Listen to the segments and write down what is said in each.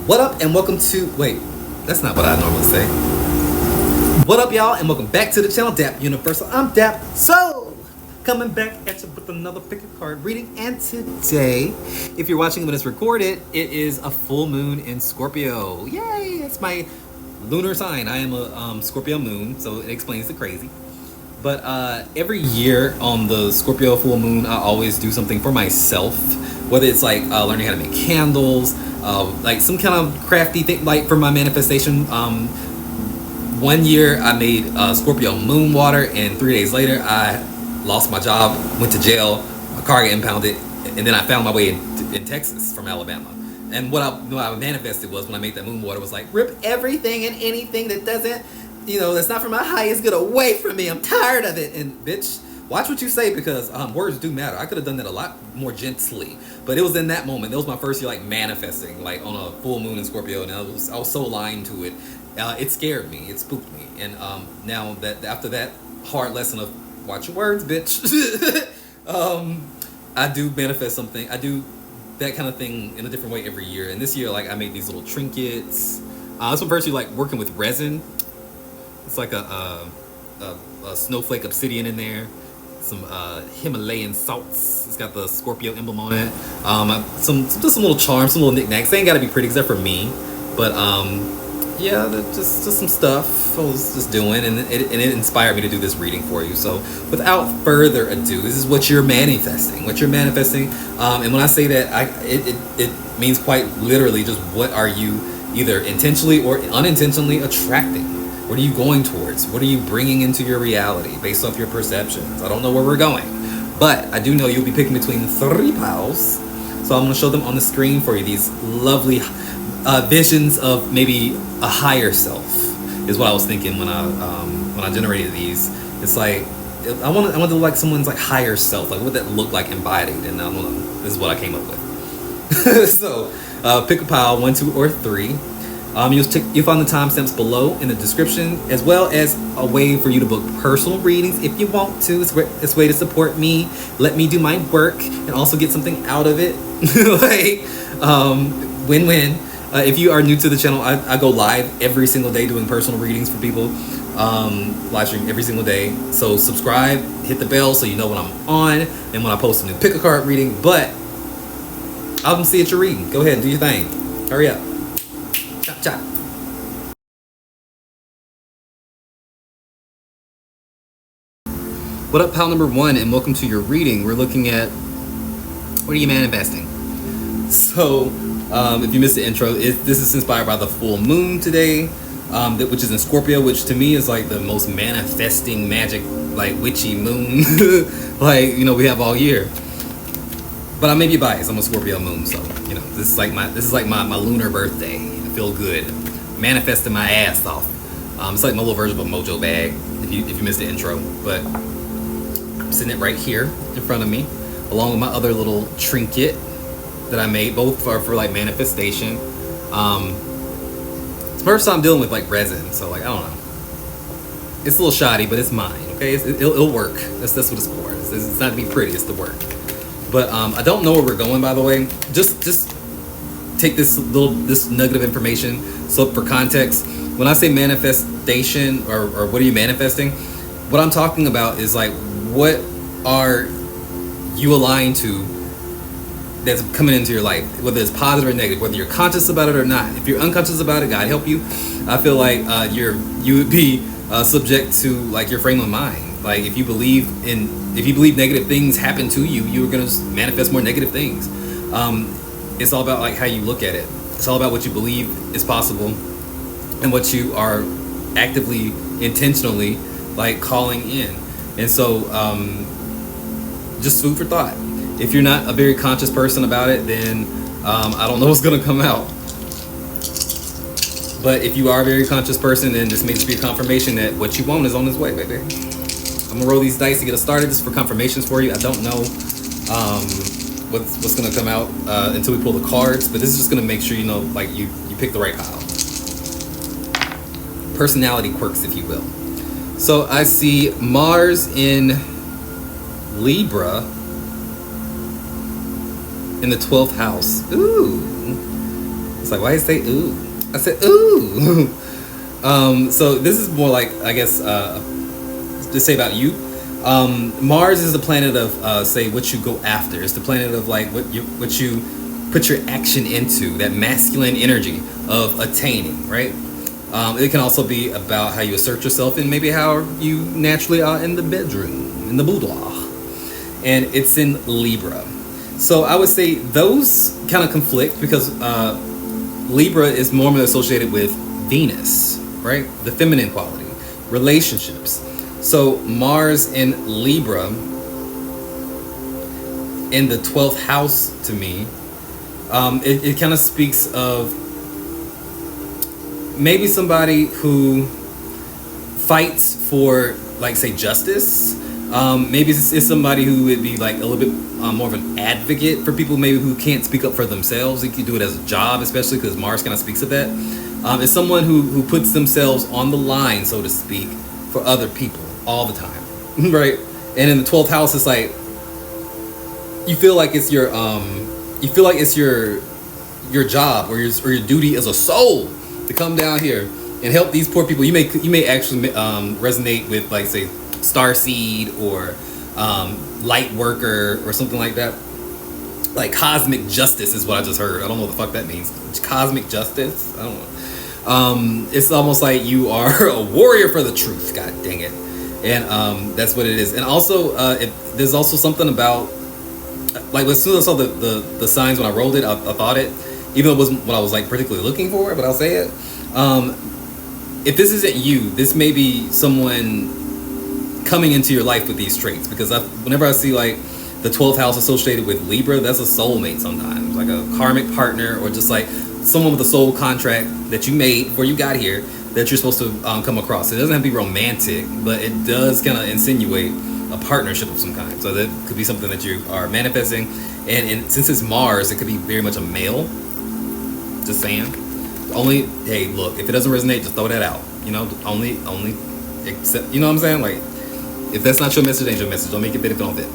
What up and welcome to, wait, that's not what I normally say. What up y'all and welcome back to the channel, Dap Universal. I'm Dap, so coming back at you with another pick a card reading. And today, if you're watching when it's recorded, it is a full moon in Scorpio. Yay, it's my lunar sign. I am a Scorpio moon, so it explains the crazy. But every year on the Scorpio full moon, I always do something for myself. Whether it's like learning how to make candles, like some kind of crafty thing, like for my manifestation. One year I made Scorpio moon water, and 3 days later I lost my job, went to jail, my car got impounded, and then I found my way in Texas from Alabama. And what I manifested was, when I made that moon water, was like, rip everything and anything that doesn't, that's not for my highest good away from me. I'm tired of it. And bitch, watch what you say, because words do matter. I could have done that a lot more gently, but it was in that moment. That was my first year like manifesting, like on a full moon in Scorpio, and I was so aligned to it. It scared me. It spooked me. And now that after that hard lesson of watch your words, bitch, I do manifest something. I do that kind of thing in a different way every year. And this year, like, I made these little trinkets. This one first, like working with resin. It's like a snowflake obsidian in there. Some Himalayan salts. It's got the Scorpio emblem on it. Just some little charms, some little knickknacks. They ain't gotta be pretty, cause they're for me. But yeah, just some stuff I was just doing, and it inspired me to do this reading for you. So without further ado, this is what you're manifesting. What you're manifesting, and when I say that, it means quite literally just what are you either intentionally or unintentionally attracting. What are you going towards? What are you bringing into your reality based off your perceptions? I don't know where we're going, but I do know you'll be picking between 3 piles. So I'm going to show them on the screen for you. These lovely visions of maybe a higher self is what I was thinking when I generated these. It's like I want to look like someone's like higher self. Like what would that look like embodied? And I don't know. This is what I came up with. So pick a pile, 1, 2, or 3. You'll find the timestamps below in the description, as well as a way for you to book personal readings if you want to. It's a way to support me, let me do my work, and also get something out of it. Like win-win. If you are new to the channel, I go live every single day doing personal readings for people. Live stream every single day. So subscribe, hit the bell so you know when I'm on and when I post a new pick a card reading. But I'll see at your reading. Go ahead and do your thing. Hurry up. Chop, chop. What up, pal number 1, and welcome to your reading. We're looking at, what are you manifesting? So, if you missed the intro, this is inspired by the full moon today, which is in Scorpio, which to me is like the most manifesting, magic, like witchy moon, like, we have all year. But I may be biased. I'm a Scorpio moon, so this is like my lunar birthday. I feel good, manifesting my ass off. It's like my little version of a mojo bag. If you missed the intro, but I'm sitting it right here in front of me, along with my other little trinket that I made. Both are for like manifestation. It's the first time dealing with like resin, so like I don't know. It's a little shoddy, but it's mine. Okay, it'll work. That's what it's for. It's not to be pretty. It's to work. But I don't know where we're going, by the way. Just take this nugget of information. So for context, when I say manifestation or what are you manifesting, what I'm talking about is like, what are you aligned to that's coming into your life, whether it's positive or negative, whether you're conscious about it or not. If you're unconscious about it, God help you. I feel like you would be subject to like your frame of mind. Like if you believe negative things happen to you, you're gonna manifest more negative things. It's all about like how you look at it. It's all about what you believe is possible and what you are actively, intentionally like calling in. And so just food for thought. If you're not a very conscious person about it, then I don't know what's gonna come out. But if you are a very conscious person, then this may just be a confirmation that what you want is on its way, baby. I'm gonna roll these dice to get us started. This is for confirmations for you. I don't know what's gonna come out until we pull the cards, but this is just gonna make sure like you pick the right pile. Personality quirks, if you will. So I see Mars in Libra in the 12th house. Ooh. It's like, why you say ooh? I said ooh. So this is more like, I guess, to say about you. Mars is the planet of say what you go after. It's the planet of like what you put your action into. That masculine energy of attaining, right? It can also be about how you assert yourself and maybe how you naturally are in the bedroom, in the boudoir. And it's in Libra. So I would say those kind of conflict because Libra is normally associated with Venus, right? The feminine quality, relationships. So Mars in Libra in the 12th house to me, it kind of speaks of maybe somebody who fights for, like, say, justice. Maybe it's somebody who would be like a little bit more of an advocate for people maybe who can't speak up for themselves. They can do it as a job, especially because Mars kind of speaks of that. It's someone who puts themselves on the line, so to speak, for other people all the time, right? And in the 12th house, it's like you feel like it's your job or your duty as a soul to come down here and help these poor people. You may actually resonate with, like, say, starseed or light worker or something like that. Like cosmic justice is what I just heard. I don't know what the fuck that means. Cosmic justice? I don't know. It's almost like you are a warrior for the truth. God dang it. And that's what it is. And also, there's also something about, like, as soon as I saw the signs when I rolled it, I thought it, even though it wasn't what I was, like, particularly looking for, but I'll say it. If this isn't you, this may be someone coming into your life with these traits, because whenever I see, like, the 12th house associated with Libra, that's a soulmate sometimes, like a karmic partner, or just like someone with a soul contract that you made before you got here that you're supposed to come across. It doesn't have to be romantic, but it does kind of insinuate a partnership of some kind. So that could be something that you are manifesting, and since it's Mars, it could be very much a male. Just saying. Only, hey, look, if it doesn't resonate, just throw that out. You know, only accept. You know what I'm saying? Like, if that's not your message, ain't your message. Don't make it fit if it don't fit.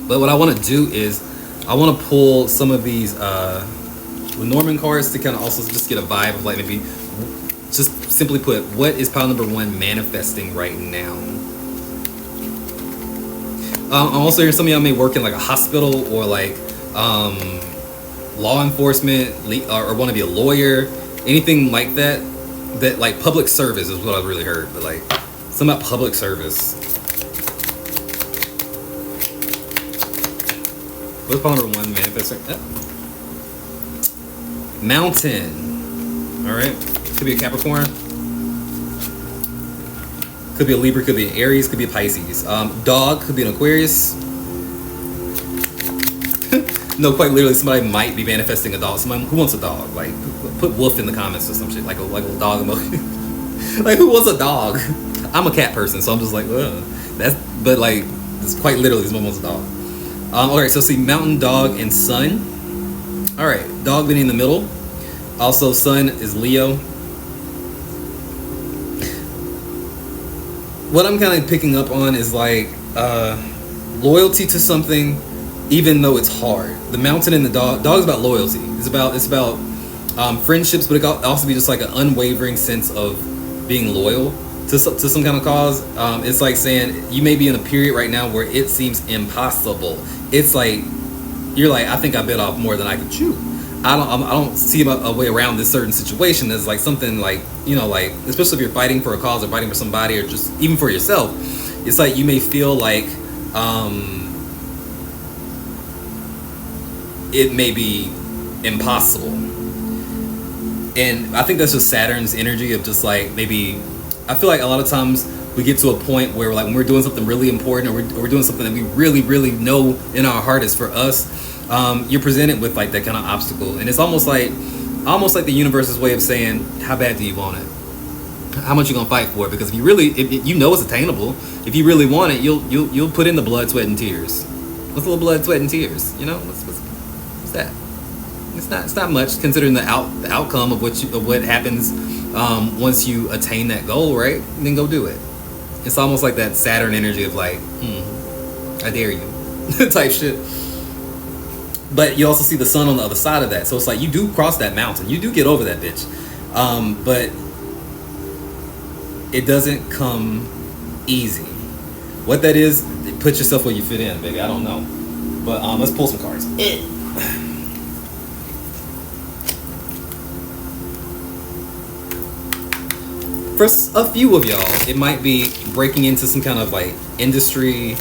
But what I want to do is I want to pull some of these Norman cards to kind of also just get a vibe of, like, maybe just simply put, what is pile number 1 manifesting right now? I'm also hearing some of y'all may work in, like, a hospital or, like, law enforcement, or want to be a lawyer, anything like that. That, like, public service is what I've really heard, but, like, something about public service. What's pile number 1 manifesting? Mountain. All right. Could be a Capricorn. Could be a Libra. Could be an Aries. Could be a Pisces. Dog. Could be an Aquarius. No, quite literally, somebody might be manifesting a dog. Someone who wants a dog. Like, put wolf in the comments or some shit. Like a dog emoji. Like, who wants a dog? I'm a cat person, so I'm just like, ugh. But, like, it's quite literally someone wants a dog. Alright, so see, mountain, dog, and sun. Alright, dog being in the middle. Also, sun is Leo. What I'm kind of picking up on is, like, loyalty to something, even though it's hard. The mountain and the dog. Dog is about loyalty. It's about friendships, but it can also be just like an unwavering sense of being loyal to some kind of cause. It's like saying you may be in a period right now where it seems impossible. It's like you're like, I think I bit off more than I could chew. I don't see a way around this certain situation. There's like something, like, you know, like, especially if you're fighting for a cause or fighting for somebody or just even for yourself. It's like you may feel like it may be impossible. And I think that's just Saturn's energy of just, like, maybe, I feel like a lot of times we get to a point where, like, when we're doing something really important or we're doing something that we really, really know in our heart is for us, you're presented with, like, that kind of obstacle. And it's almost like the universe's way of saying, how bad do you want it? How much you gonna fight for it? Because if you know it's attainable, if you really want it, you'll put in the blood, sweat, and tears. What's a little blood, sweat, and tears? You know, what's that? It's not much considering the outcome of what happens once you attain that goal, right? And then go do it. It's almost like that Saturn energy of, like, I dare you type shit. but you also see the sun on the other side of that. So it's like you do cross that mountain, you do get over that bitch, but it doesn't come easy. What that is, put yourself where you fit in, baby. I don't know, but let's pull some cards. For a few of y'all, it might be breaking into some kind of like industry,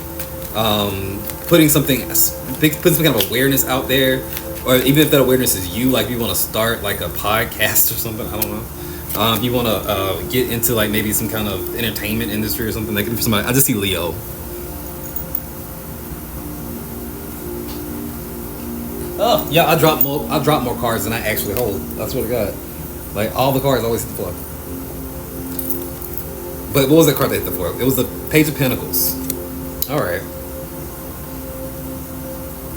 putting some kind of awareness out there, or even if that awareness is you, like you want to start like a podcast or something. I don't know. If you want to get into like maybe some kind of entertainment industry or something. That could be for somebody. I just see Leo. Oh yeah, I dropped more cards than I actually hold. That's what I got. Like all the cards always hit the floor. But what was that card that hit the floor? It was the Page of Pentacles. All right.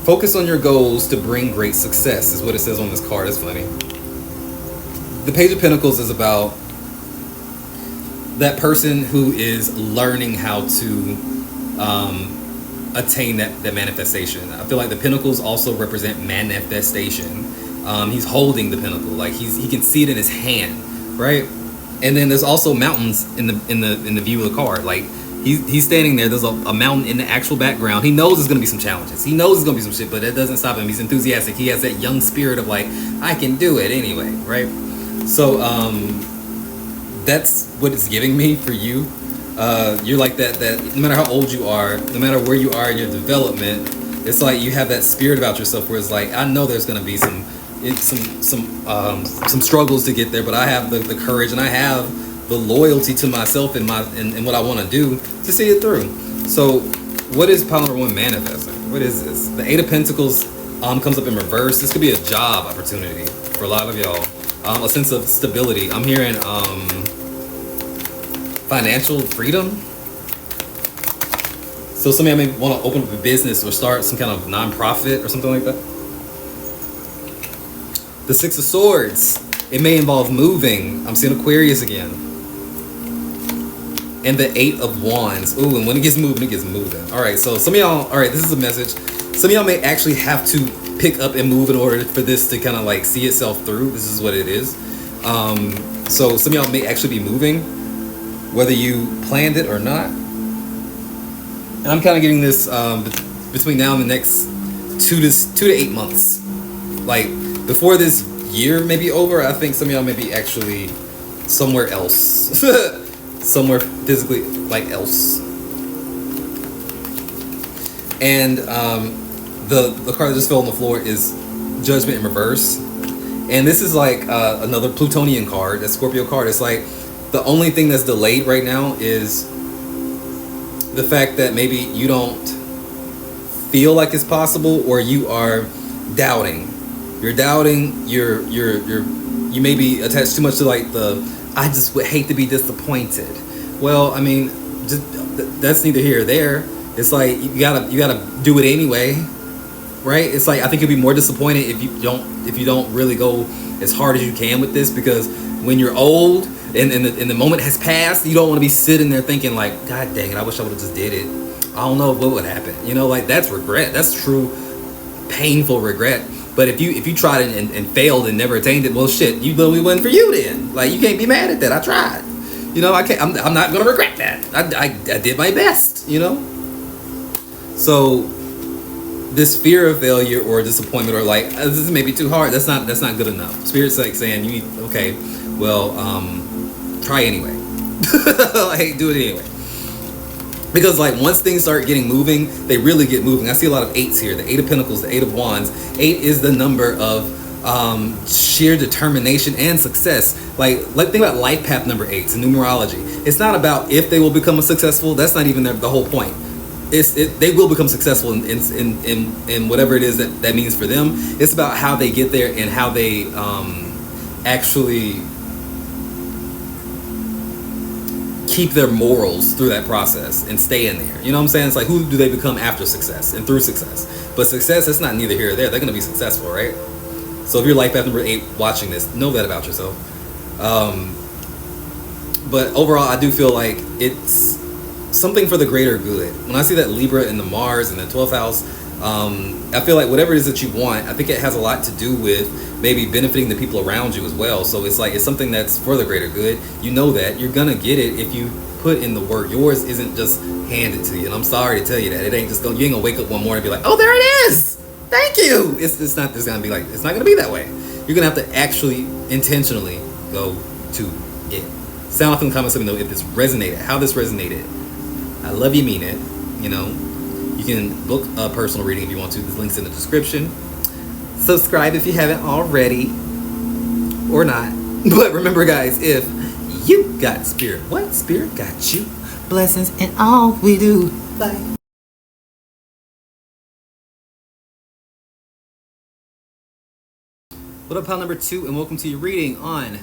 Focus on your goals to bring great success is what it says on this card. It's funny. The Page of Pentacles is about that person who is learning how to attain that manifestation. I feel like the Pentacles also represent manifestation. He's holding the Pentacle, like he can see it in his hand, right? And then there's also mountains in the view of the card. Like he's standing there. There's a mountain in the actual background. He knows there's gonna be some challenges. He knows there's gonna be some shit, but that doesn't stop him. He's enthusiastic. He has that young spirit of like, I can do it anyway, right? So that's what it's giving me for you. You're like that no matter how old you are, no matter where you are in your development, it's like you have that spirit about yourself where it's like, I know there's gonna be some struggles to get there, but I have the courage and I have the loyalty to myself and what I want to do to see it through. So what is pile number 1 manifesting? What is this? The 8 of Pentacles comes up in reverse. This could be a job opportunity for a lot of y'all. A sense of stability. I'm hearing financial freedom. So some of y'all may want to open up a business or start some kind of non-profit or something like that. The 6 of Swords. It may involve moving. I'm seeing Aquarius again. And the 8 of Wands. Ooh, and when it gets moving, it gets moving. All right, so some of y'all, all right, this is a message. Some of y'all may actually have to pick up and move in order for this to kind of like see itself through. This is what it is. So some of y'all may actually be moving, whether you planned it or not. And I'm kind of getting this between now and the next 2 to 8 months. Like, before this year may be over, I think some of y'all may be actually somewhere else. Somewhere physically, like, else. And the card that just fell on the floor is Judgment in reverse. And this is like another Plutonian card, that Scorpio card. It's like the only thing that's delayed right now is the fact that maybe you don't feel like it's possible, or you are doubting. You're doubting. You may be attached too much to like I just would hate to be disappointed. Well, I mean, that's neither here or there. It's like you gotta do it anyway, right? It's like I think you'll be more disappointed if you don't really go as hard as you can with this, because when you're old and the moment has passed, you don't want to be sitting there thinking like, God dang it, I wish I would have just did it. I don't know what would happen. You know, like that's regret. That's true, painful regret. But if you tried and failed and never attained it, well, shit, you literally wasn't for you then. Like you can't be mad at that. I tried. You know, I can't. I'm not gonna regret that. I did my best. You know. So this fear of failure or disappointment, or like this is maybe too hard. That's not good enough. Spirit's like saying you need, okay, well, try anyway. Like do it anyway. Because like once things start getting moving, they really get moving. I see a lot of 8s here. The 8 of Pentacles, the 8 of Wands. 8 is the number of sheer determination and success. Like think about life path number 8. It's numerology. It's not about if they will become successful. That's not even the whole point. They will become successful in whatever it is that means for them. It's about how they get there and how they actually keep their morals through that process and stay in there. You know what I'm saying? It's like, who do they become after success and through success? But success, it's not neither here or there. They're going to be successful, right? So if you're life path number 8 watching this, know that about yourself. But overall, I do feel like it's something for the greater good. When I see that Libra and the Mars and the 12th house, I feel like whatever it is that you want, I think it has a lot to do with maybe benefiting the people around you as well. So it's like it's something that's for the greater good. You know that you're gonna get it if you put in the work. Yours isn't just handed to you, and I'm sorry to tell you that it ain't just going. You ain't gonna wake up one morning and be like, "Oh, there it is, thank you." It's not. It's gonna be like. It's not gonna be that way. You're gonna have to actually intentionally go to it. Sound off in the comments. Let me know if this resonated. How this resonated. I love you, mean it. You know, you can book a personal reading if you want to. There's links in the description. Subscribe if you haven't already, or not. But remember, guys, if you got spirit, what spirit got you? Blessings in all we do. Bye. What up, pal number 2, and welcome to your reading on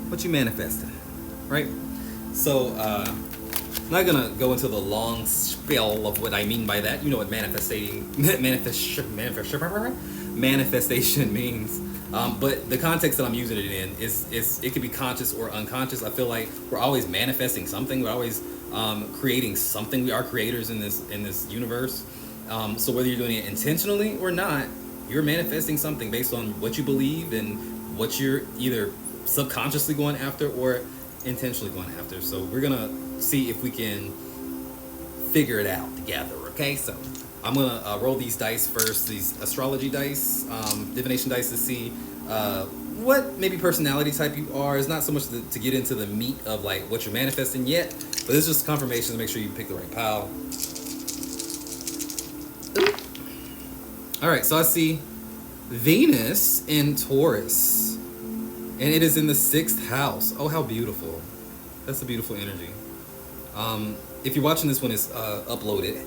what you manifested. Right? So, I'm not gonna go into the long spiel of what I mean by that. You know what manifestation means. But the context that I'm using it in is it could be conscious or unconscious. I feel like we're always manifesting something. We're always creating something. We are creators in this universe. So whether you're doing it intentionally or not, you're manifesting something based on what you believe and what you're either subconsciously going after or intentionally going after. So we're gonna see if we can figure it out together. Okay, so I'm gonna roll these dice first, these astrology dice, divination dice, to see what maybe personality type you are. It's not so much to get into the meat of like what you're manifesting yet, but it's just confirmation to make sure you pick the right pile. All right, so I see Venus in Taurus, and it is in the 6th house. Oh, how beautiful. That's a beautiful energy. If you're watching this when it's uploaded,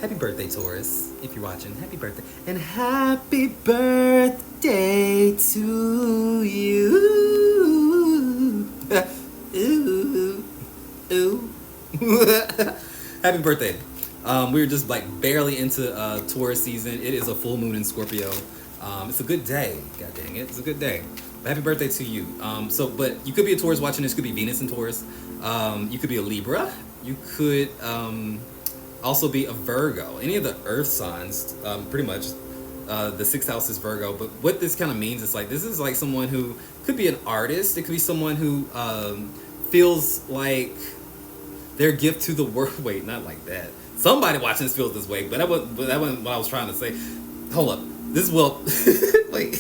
happy birthday, Taurus. If you're watching, happy birthday. And happy birthday to you. Ooh. Ooh. Happy birthday. We were just like barely into Taurus season. It is a full moon in Scorpio. It's a good day. God dang it. It's a good day. But happy birthday to you. But you could be a Taurus watching this. Could be Venus in Taurus. You could be a Libra. You could also be a Virgo. Any of the earth signs, pretty much. The 6th house is Virgo. But what this kind of means is like, this is like someone who could be an artist. It could be someone who feels like their gift to the world. Wait, not like that. Somebody watching this feels this way, but that wasn't what I was trying to say. Hold up. This will wait.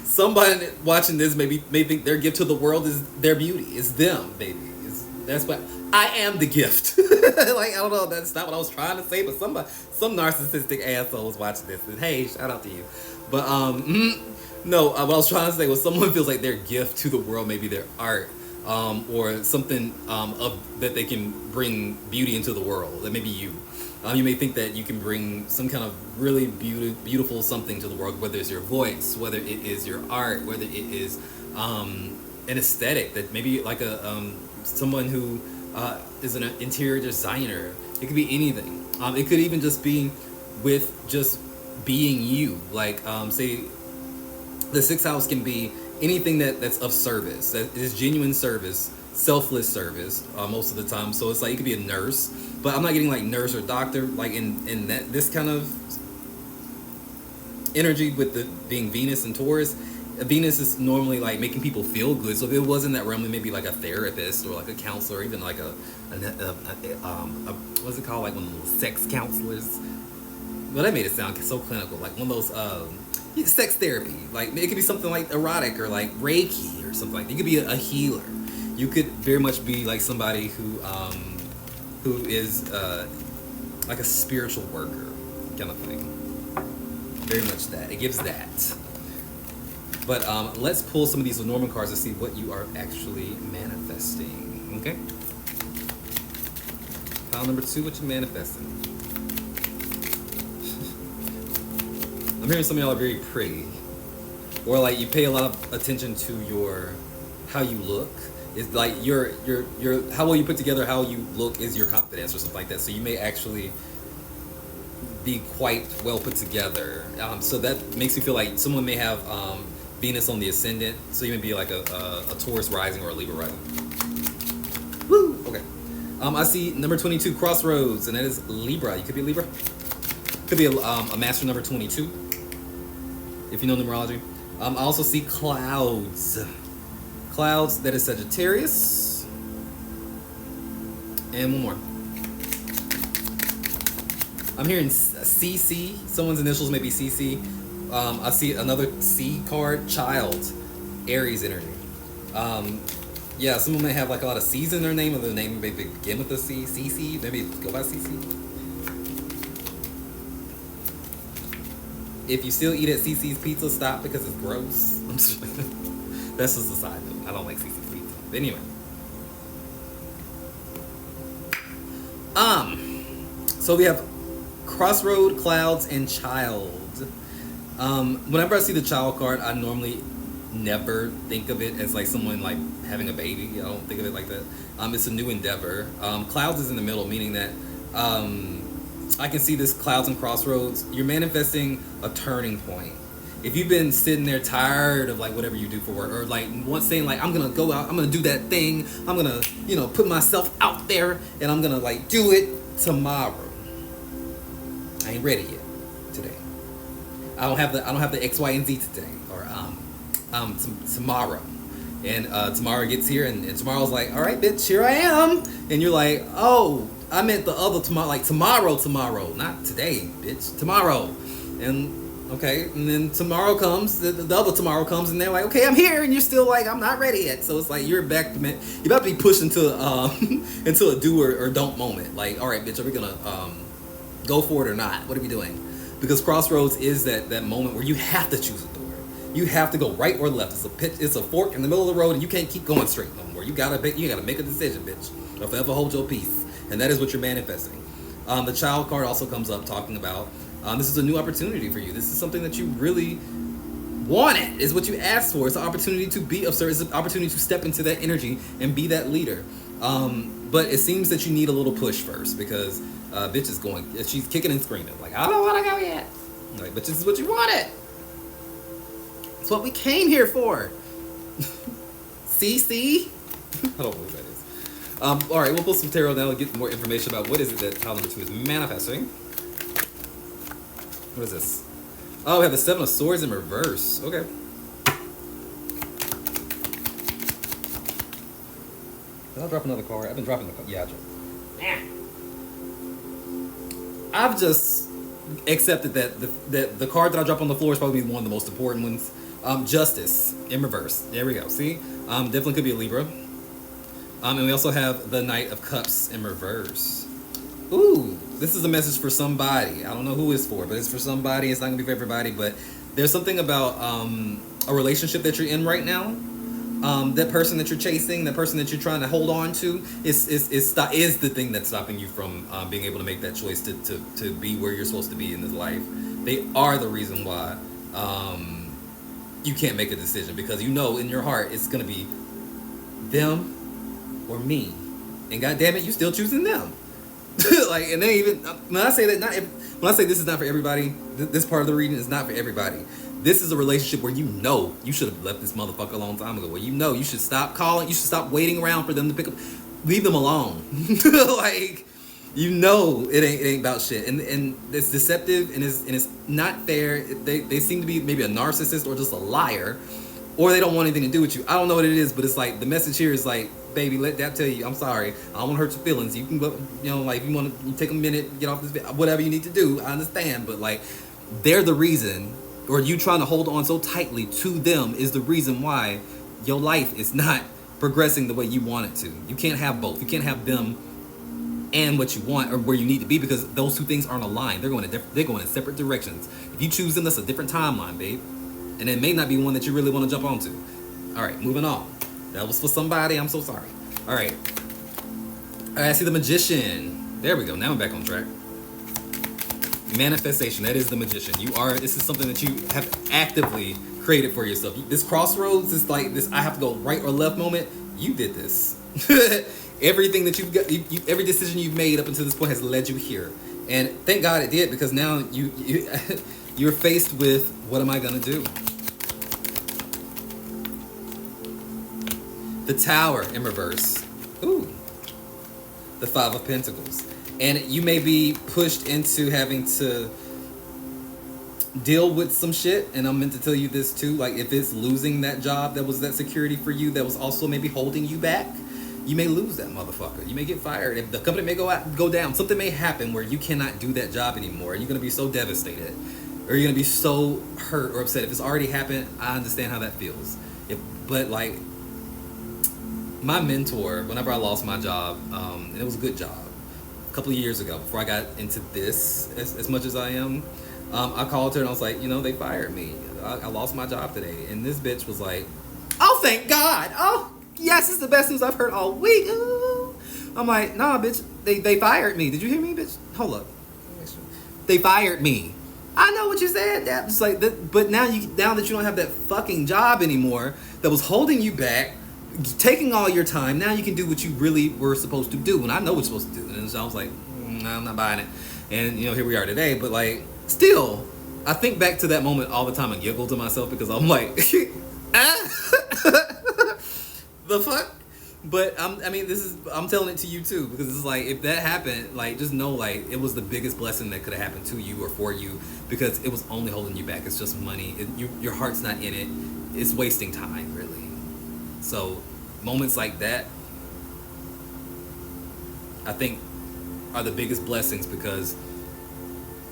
Somebody watching this may think their gift to the world is their beauty. It's them, baby. That's what I am, the gift. Like, I don't know, that's not what I was trying to say, but some narcissistic asshole was watching this, and hey, shout out to you. But no, what I was trying to say was someone feels like their gift to the world, maybe their art, or something that they can bring beauty into the world. That may be you. You may think that you can bring some kind of really beautiful something to the world, whether it's your voice, whether it is your art, whether it is an aesthetic, that maybe like someone who is an interior designer. It could be anything. It could even just be with just being you. Like, say, the 6th house can be anything that's of service, that is genuine service, selfless service most of the time. So it's like, you could be a nurse, but I'm not getting like nurse or doctor, like in this kind of energy with the being Venus and Taurus. Venus is normally like making people feel good. So if it was in that realm, it may be like a therapist or like a counselor, or even like a what's it called, like one of those sex counselors. Well, that made it sound so clinical, like one of those sex therapy. Like it could be something like erotic or like Reiki or something like that. You could be a healer. You could very much be like somebody who is like a spiritual worker kind of thing. Very much that. It gives that. But let's pull some of these Lenormand cards to see what you are actually manifesting. Okay? Pile number 2, what you manifesting? I'm hearing some of y'all are very pretty. Or like you pay a lot of attention to how you look. It's like your how well you put together how you look is your confidence or something like that. So you may actually be quite well put together. So that makes me feel like someone may have Venus on the ascendant. So you may be like a Taurus rising or a Libra rising. Woo! Okay. I see number 22, Crossroads, and that is Libra. You could be Libra. Could be a master number 22, if you know numerology. I also see clouds. Clouds, that is Sagittarius. And one more. I'm hearing CC. Someone's initials may be CC. I see another C card, child, Aries energy. Yeah, someone may have like a lot of C's in their name, or their name may begin with a C. CC, maybe go by CC. If you still eat at CC's Pizza, stop because it's gross. That's just a side note. I don't like CC's Pizza. But anyway. So we have Crossroad, Clouds, and Child. Whenever I see the Child card, I normally never think of it as like someone like having a baby. I don't think of it like that. It's a new endeavor. Clouds is in the middle, meaning that I can see this clouds and crossroads. You're manifesting a turning point. If you've been sitting there tired of like whatever you do for work, or like once saying like I'm gonna go out, I'm gonna do that thing, I'm gonna put myself out there, and I'm gonna like do it tomorrow. I ain't ready yet today. I don't have the X, Y, and Z today, or tomorrow. And tomorrow gets here, and tomorrow's like, all right, bitch, here I am. And you're like, oh, I meant the other tomorrow, like tomorrow, not today, bitch, tomorrow. And okay, and then tomorrow comes, the other tomorrow comes, and they're like, okay, I'm here, and you're still like, I'm not ready yet. So it's like you're about to be pushed into into a do or don't moment. Like, all right, bitch, are we gonna go for it or not? What are we doing? Because crossroads is that moment where you have to choose a door. You have to go right or left. It's a fork in the middle of the road, and you can't keep going straight no more. You gotta make a decision, bitch, or forever hold your peace. And that is what you're manifesting. The Child card also comes up talking about this is a new opportunity for you. This is something that you really wanted. Is what you asked for. It's an opportunity to be of service. It's an opportunity to step into that energy and be that leader. But it seems that you need a little push first, because bitch is going. She's kicking and screaming like, I don't want to go yet. Like, but this is what you wanted. It's what we came here for. CC. I don't believe that is. All right, we'll pull some tarot now and get more information about what is it that child number 2 is manifesting. What is this? Oh, we have the 7 of Swords in reverse. Okay. Did I drop another card? I've been dropping the card. Yeah, I dropped. I've just accepted that the card that I drop on the floor is probably one of the most important ones. Justice in reverse. There we go. See? Definitely could be a Libra. And we also have the Knight of Cups in reverse. Ooh, this is a message for somebody. I don't know who it's for, but it's for somebody. It's not going to be for everybody, but there's something about a relationship that you're in right now. That person that you're chasing, that person that you're trying to hold on to is the thing that's stopping you from being able to make that choice to be where you're supposed to be in this life. They are the reason why you can't make a decision, because you know in your heart it's going to be them or me, and God damn it, you still choosing them. Like, and they even when I say that, when I say this is not for everybody, this part of the reading is not for everybody. This is a relationship where you know you should have left this motherfucker a long time ago. Where you know you should stop calling, you should stop waiting around for them to pick up, leave them alone. Like, you know it ain't about shit, and it's deceptive, and it's not fair. They seem to be maybe a narcissist or just a liar, or they don't want anything to do with you. I don't know what it is, but it's like the message here is like, baby, let Dap tell you, I'm sorry. I don't want to hurt your feelings. You can go, like, if you want to take a minute, get off this, whatever you need to do. I understand, but like, they're the reason, or you trying to hold on so tightly to them is the reason why your life is not progressing the way you want it to. You can't have both. You can't have them and what you want or where you need to be, because those two things aren't aligned. They're going in separate directions. If you choose them, that's a different timeline, babe, and it may not be one that you really want to jump onto. All right, moving on. That was for somebody. I'm so sorry. All right. I see the Magician. There we go. Now I'm back on track. Manifestation. That is the Magician. This is something that you have actively created for yourself. This crossroads is like this I have to go right or left moment. You did this. Everything that you've got, every decision you've made up until this point has led you here. And thank God it did, because now you're faced with, what am I going to do? The Tower in reverse. Ooh. The 5 of Pentacles. And you may be pushed into having to deal with some shit, and I'm meant to tell you this too. Like, if it's losing that job that was that security for you, that was also maybe holding you back, you may lose that motherfucker. You may get fired. If the company may go down, something may happen where you cannot do that job anymore. You're gonna be so devastated, or you're gonna be so hurt or upset. If it's already happened, I understand how that feels. But like, my mentor, whenever I lost my job, and it was a good job, a couple of years ago, before I got into this as much as I am, I called her and I was like, they fired me. I lost my job today. And this bitch was like, oh, thank God. Oh, yes, it's the best news I've heard all week. Ooh. I'm like, nah, bitch, they fired me. Did you hear me, bitch? Hold up. They fired me. I know what you said. That was like that, but now that you don't have that fucking job anymore that was holding you back, taking all your time, now you can do what you really were supposed to do. And I know what you're supposed to do. And so I was like, I'm not buying it. And here we are today. But like, still, I think back to that moment all the time and giggle to myself because I'm like, the fuck? But I'm telling it to you too, because it's like, if that happened, like, just know, like, it was the biggest blessing that could have happened to you or for you, because it was only holding you back. It's just money. Your heart's not in it. It's wasting time, really. So moments like that, I think, are the biggest blessings, because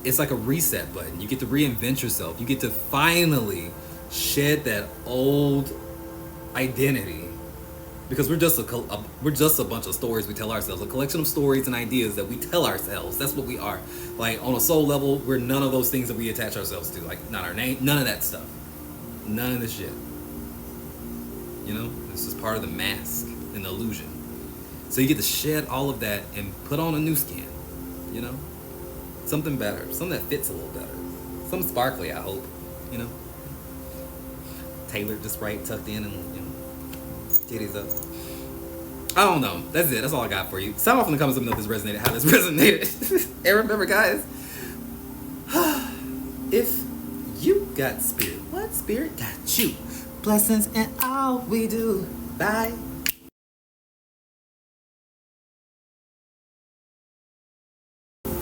it's like a reset button. You get to reinvent yourself. You get to finally shed that old identity, because we're just a bunch of stories we tell ourselves, a collection of stories and ideas that we tell ourselves. That's what we are. Like, on a soul level, we're none of those things that we attach ourselves to. Like, not our name, none of that stuff, none of this shit. This is part of the mask and the illusion. So you get to shed all of that and put on a new skin. Something better, something that fits a little better, something sparkly, I hope. Tailored just right, tucked in, and titties up. I don't know. That's it. That's all I got for you. Sound off in the comments. Let me know if this resonated, how this resonated. And remember, guys, if you got spirit, what spirit got you? Blessings in all we do. Bye.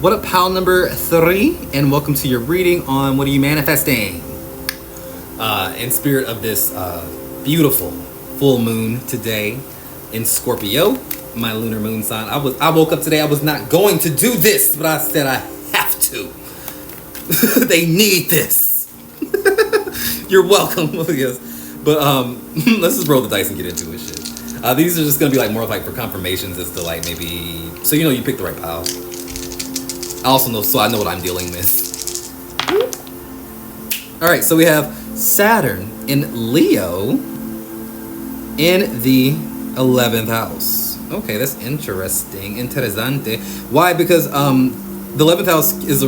What up, pal number 3, and welcome to your reading on what are you manifesting? In spirit of this beautiful full moon today in Scorpio, my lunar moon sign. I woke up today, I was not going to do this, but I said I have to. They need this. You're welcome. Yes. But let's just roll the dice and get into it. Shit. These are just gonna be like more of like for confirmations as to like maybe, so you picked the right pile. I also know, so I know what I'm dealing with. All right, so we have Saturn in Leo in the 11th house. Okay, that's interesting. Interessante. Why? Because the 11th house is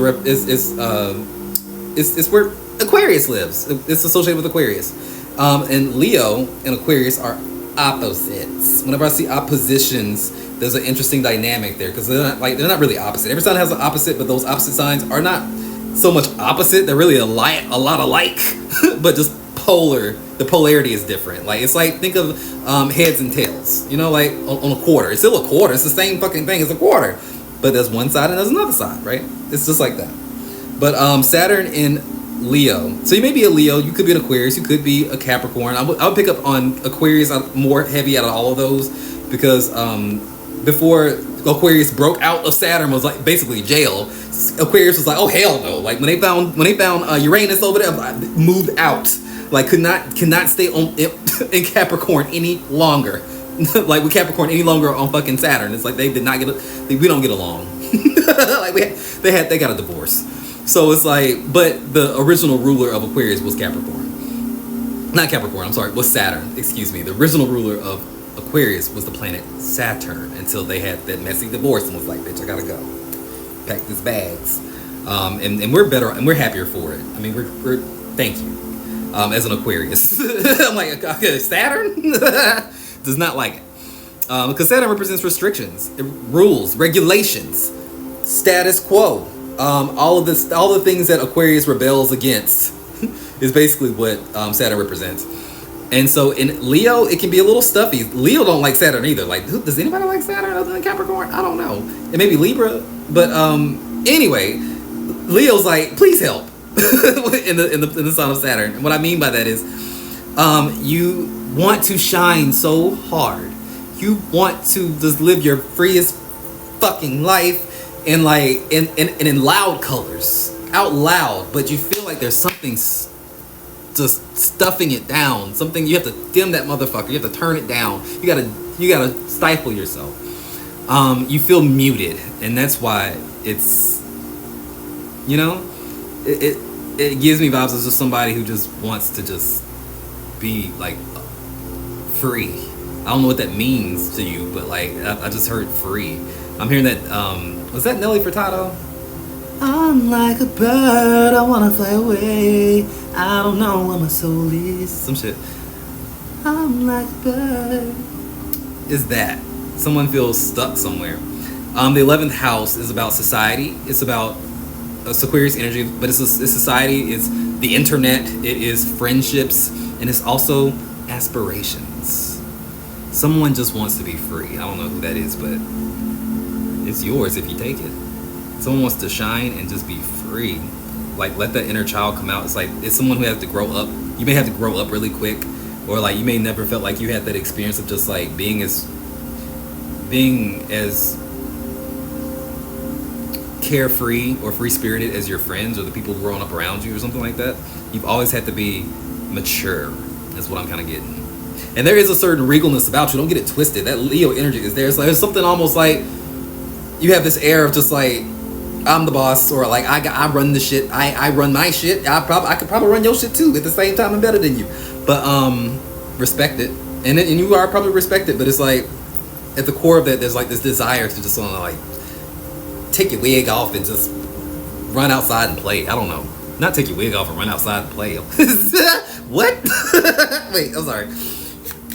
where Aquarius lives. It's associated with Aquarius. And Leo and Aquarius are opposites. Whenever I see oppositions, there's an interesting dynamic there, because they're not really opposite. Every sign has an opposite, but those opposite signs are not so much opposite. They're really a lot alike, but just polar. The polarity is different. Like, it's like, think of heads and tails. Like on a quarter. It's still a quarter. It's the same fucking thing as a quarter, but there's one side and there's another side, right? It's just like that. But Saturn in Leo. So you may be a Leo, you could be an Aquarius, you could be a Capricorn. I would pick up on Aquarius more heavy out of all of those, because before Aquarius broke out of Saturn was like basically jail. Aquarius was like, oh hell no. Like when they found Uranus over there, moved out. Like cannot stay on in Capricorn any longer. Like with Capricorn any longer on fucking Saturn. It's like they did not we don't get along. Like they got a divorce. So it's like, but the original ruler of Aquarius was Capricorn. Not Capricorn, I'm sorry, was Saturn. Excuse me. The original ruler of Aquarius was the planet Saturn, until they had that messy divorce and was like, bitch, I gotta go. Pack these bags. And we're better, and we're happier for it. I mean, we're thank you. As an Aquarius. I'm like, okay, Saturn? Does not like it. Because Saturn represents restrictions, rules, regulations, status quo. All the things that Aquarius rebels against is basically what Saturn represents. And so in Leo, it can be a little stuffy. Leo don't like Saturn either. Like, does anybody like Saturn other than Capricorn? I don't know. It may be Libra, but anyway, Leo's like, please help. in the sign of Saturn. And what I mean by that is, you want to shine so hard. You want to just live your freest fucking life in like in loud colors, out loud. But you feel like there's something just stuffing it down. Something you have to dim that motherfucker. You have to turn it down. You gotta stifle yourself. You feel muted, and that's why it's, you know, it gives me vibes as just somebody who just wants to just be like free. I don't know what that means to you, but like I just heard free. I'm hearing that. Was that Nelly Furtado? I'm like a bird, I wanna fly away. I don't know where my soul is. Some shit. I'm like a bird. Is that someone feels stuck somewhere? The 11th house is about society. It's about Aquarius energy, but it's society. It's the internet. It is friendships, and it's also aspirations. Someone just wants to be free. I don't know who that is, but it's yours if you take it. Someone wants to shine and just be free. Like, let that inner child come out. It's like, it's someone who has to grow up. You may have to grow up really quick, or like you may never felt like you had that experience of just like being as carefree or free-spirited as your friends or the people growing up around you or something like that. You've always had to be mature. That's what I'm kind of getting. And there is a certain regalness about you. Don't get it twisted. That Leo energy is there. It's like there's something almost like you have this air of just like, I'm the boss, or like I run the shit. I run my shit. I could probably run your shit too at the same time. I'm better than you. But respect it, and you are probably respected. But it's like at the core of that, there's like this desire to just want to like take your wig off and just run outside and play. I don't know. Not take your wig off and run outside and play. What? Wait, I'm sorry.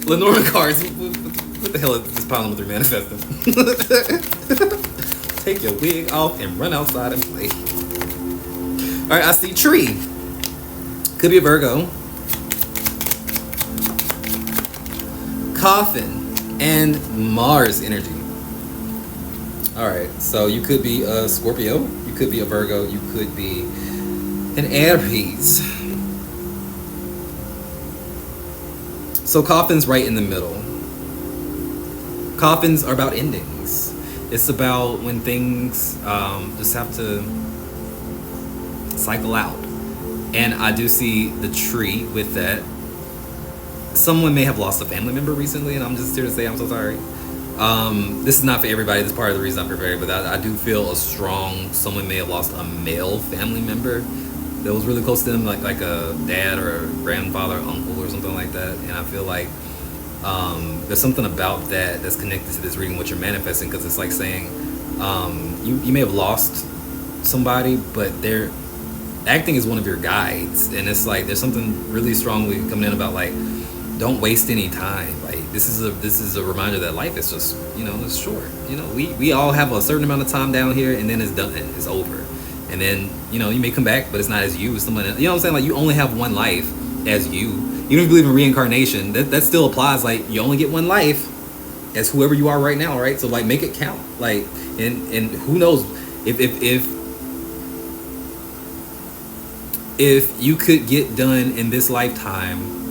Lenormand cards. What the hell is this pile number 3 manifesting? Take your wig off and run outside and play. Alright, I see tree. Could be a Virgo. Coffin and Mars energy. Alright, so you could be a Scorpio, you could be a Virgo, you could be an Aries. So coffin's right in the middle. Coffins are about endings. It's about when things just have to cycle out. And I do see the tree with that. Someone may have lost a family member recently, and I'm just here to say I'm so sorry. This is not for everybody. This is part of the reason I'm prepared, but I do feel a strong, someone may have lost a male family member that was really close to them, like a dad or a grandfather, uncle or something like that. And I feel like there's something about that that's connected to this reading, what you're manifesting, because it's like saying you may have lost somebody, but they're acting as one of your guides. And it's like there's something really strongly coming in about like, don't waste any time. Like this is a reminder that life is just, it's short. We all have a certain amount of time down here, and then it's done, it's over. And then you may come back, but it's not as you, it's someone else. You know what I'm saying? Like you only have one life as you. Even if you believe in reincarnation, that still applies. Like you only get one life as whoever you are right now, right? So like make it count. Like and who knows if you could get done in this lifetime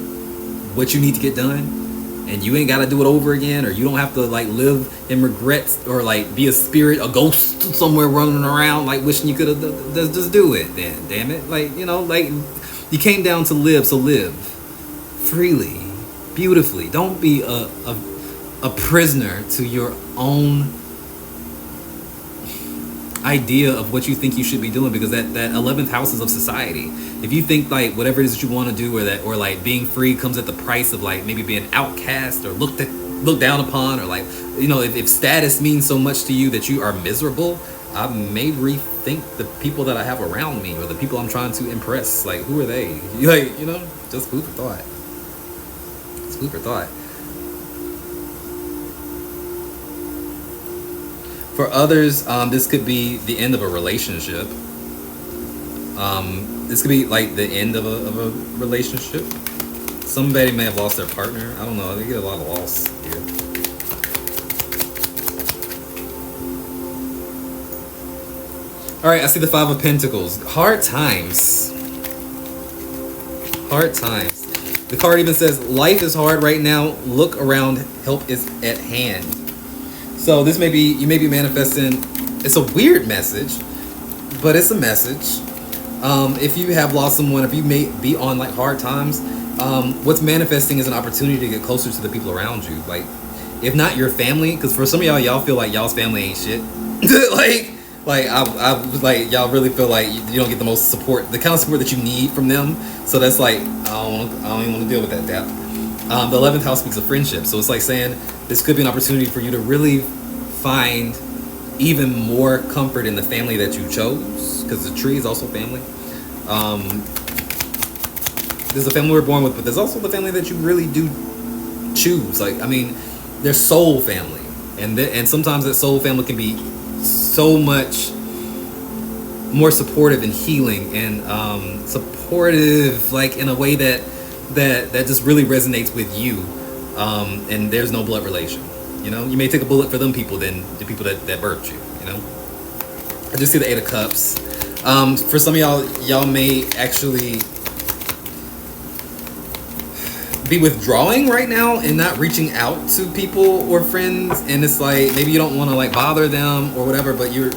what you need to get done, and you ain't got to do it over again, or you don't have to like live in regrets or like be a spirit, a ghost somewhere running around like wishing you could have just do it then, damn it. Like like you came down to live, so live freely, beautifully. Don't be a prisoner to your own idea of what you think you should be doing, because that 11th house is of society. If you think like whatever it is that you want to do, or like being free comes at the price of like maybe being outcast or looked down upon, or like if status means so much to you that you are miserable, I may rethink the people that I have around me or the people I'm trying to impress. Like who are they? Like just food for thought. It's food for thought. For others, this could be the end of a relationship. This could be like the end of a relationship. Somebody may have lost their partner. I don't know. They get a lot of loss here. All right, I see the 5 of Pentacles. Hard times. Hard times. The card even says, life is hard right now. Look around. Help is at hand. So this may be, you may be manifesting. It's a weird message, but it's a message. If you have lost someone, if you may be on like hard times, what's manifesting is an opportunity to get closer to the people around you. Like, if not your family, because for some of y'all feel like y'all's family ain't shit. I was like, y'all really feel like you don't get the most support, the kind of support that you need from them. So that's like, I don't even want to deal with that, Dap. The 11th house speaks of friendship. So it's like saying this could be an opportunity for you to really find even more comfort in the family that you chose, because the tree is also family. There's a family we're born with, but there's also the family that you really do choose. Like, I mean, there's soul family, and sometimes that soul family can be so much more supportive and healing and supportive, like in a way that just really resonates with you. And there's no blood relation. You know, you may take a bullet for them people than the people that birthed you. You know, I just see the 8 of Cups. For some of y'all may actually be withdrawing right now and not reaching out to people or friends, and it's like maybe you don't want to like bother them or whatever, but you're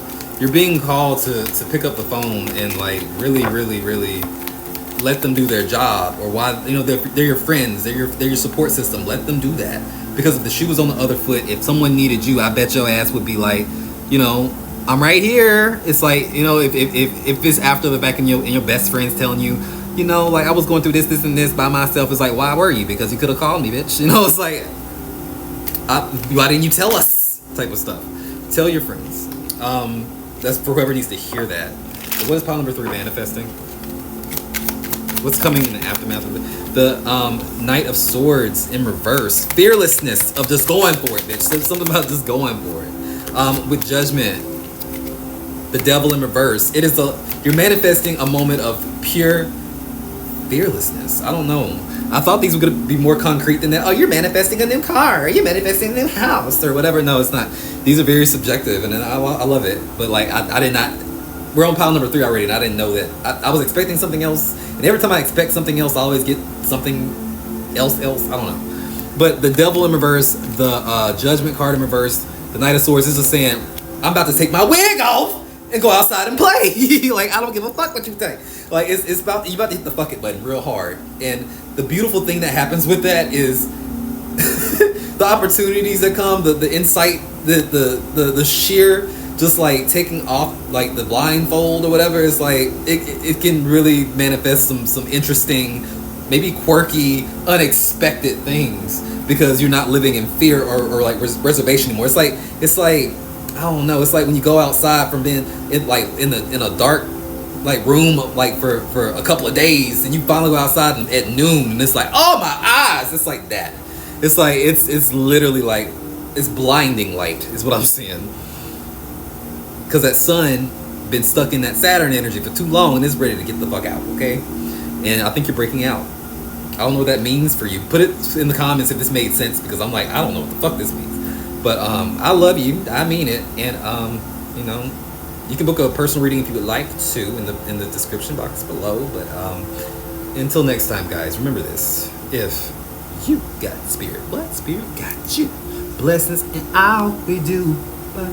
being called to pick up the phone and like really let them do their job, or why, you know, they're your friends, they're your support system. Let them do that, because if the shoe was on the other foot, if someone needed you, I bet your ass would be like, you know, I'm right here. It's like, you know, if it's after the fact and your best friend's telling you, you know, like, I was going through this and this by myself. It's like, why were you? Because you could have called me, bitch. You know, it's like, why didn't you tell us? Type of stuff. Tell your friends. That's for whoever needs to hear that. So what is pile number 3 manifesting? What's coming in the aftermath of it? The Knight of Swords in reverse. Fearlessness of just going for it, bitch. Something about just going for it. With Judgment. The Devil in reverse. You're manifesting a moment of pure fearlessness. I don't know. I thought these were going to be more concrete than that. Oh, you're manifesting a new car, or you're manifesting a new house, or whatever. No, it's not. These are very subjective, and I love it. But like, I did not. We're on pile number 3 already, and I didn't know that. I was expecting something else, and every time I expect something else, I always get something else. I don't know. But the Devil in reverse, the Judgment card in reverse, the Knight of Swords is just saying, I'm about to take my wig off and go outside and play. Like, I don't give a fuck what you think. Like, it's about, you about to hit the fuck it button real hard. And the beautiful thing that happens with that is the opportunities that come, the insight, the sheer, just like taking off like the blindfold or whatever. It's like it can really manifest some interesting, maybe quirky, unexpected things, because you're not living in fear or like reservation anymore. It's like I don't know. It's like when you go outside from being in a dark like room like for a couple of days, and you finally go outside at noon, and it's like, oh my eyes. It's like that. It's like it's literally like it's blinding light is what I'm seeing, because that sun been stuck in that Saturn energy for too long and it's ready to get the fuck out. Okay, and I think you're breaking out. I don't know what that means for you. Put it in the comments if this made sense, because I'm like, I don't know what the fuck this means. But I love you. I mean it. And you know, you can book a personal reading if you would like to in the description box below. But until next time, guys, remember this: if you got spirit, what spirit got you? Blessings and all we do. Bye.